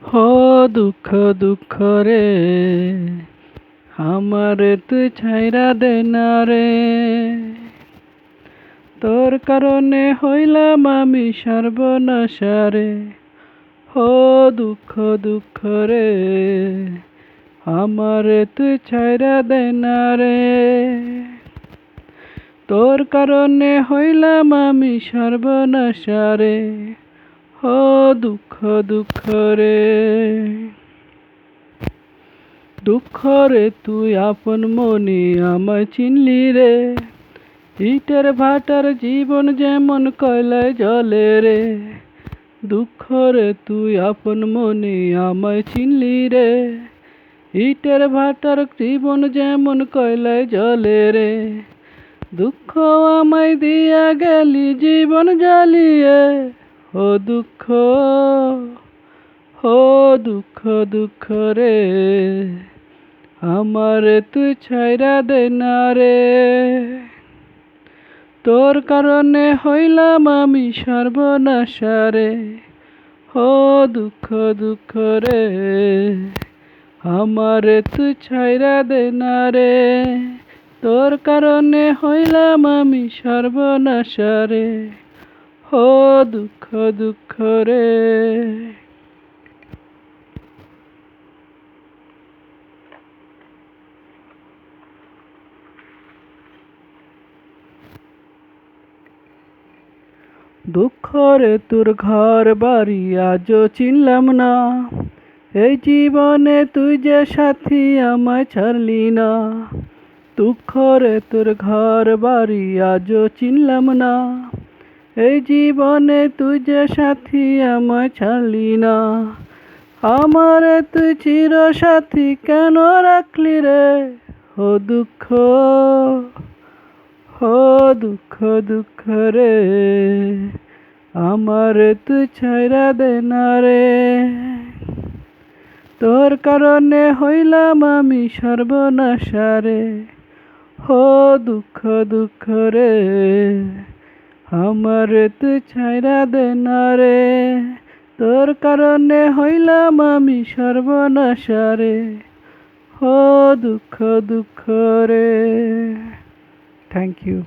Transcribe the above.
হো দুঃখ দুঃখ রে, আমারে তুই ছাইরা দে না রে। তোর কারণে হইলাম আমি সর্বনাশা রে। হো দুঃখ দুঃখ রে, আমারে তুই ছাইরা দে না রে। তোর কারণে হইলাম আমি সর্বনাশা রে। হো দুঃখ দুঃখ রে। দুঃখ রে তুই আপন মনে আমায় চিনলি রে। ইটের ভাটার জীবন যেমন কয়লায় জ্বলে রে। দুঃখ রে তুই আপন মনে আমায় চিনলি রে। ইটের ভাটার জীবন যেমন কয়লায় জ্বলে রে। দুঃখ আমায় দিয়া গেলি জীবন জ্বালিয়ে। ও দুঃখ, ও দুঃখ দুঃখ রে, আমারে তুই ছাইরা দে না রে। তোর কারণে হইলাম আমি সর্বনাশা রে। ও দুঃখ দুঃখ রে, আমারে তুই ছাইরা দে না রে। তোর কারণে হইলাম আমি সর্বনাশা রে। ও দুঃখ দুঃখ রে। দুঃখ রে তোর ঘর বাড়ি আজও চিনলাম না। এই জীবনে তুই যে সাথী আমায় ছাড়লি না। দুঃখ রে তোর ঘর বাড়ি আজও চিনলাম না। এই জীবনে তুই যে সাথী আমায় ছাড়লি না। আমারে তুই চির সাথী কেন রাখলি রে। ও দুঃখ, ও দুঃখ দুঃখ রে, আমারে তুই ছাইরা দে না রে। তোর কারণে হইলাম আমি সর্বনাশা রে। ও দুঃখ দুঃখ রে, আমারে তুই ছাইরা দে না রে। তোর কারণে হইলাম আমি সর্বনাশা রে। ও দুঃখ দুঃখ রে। Thank you.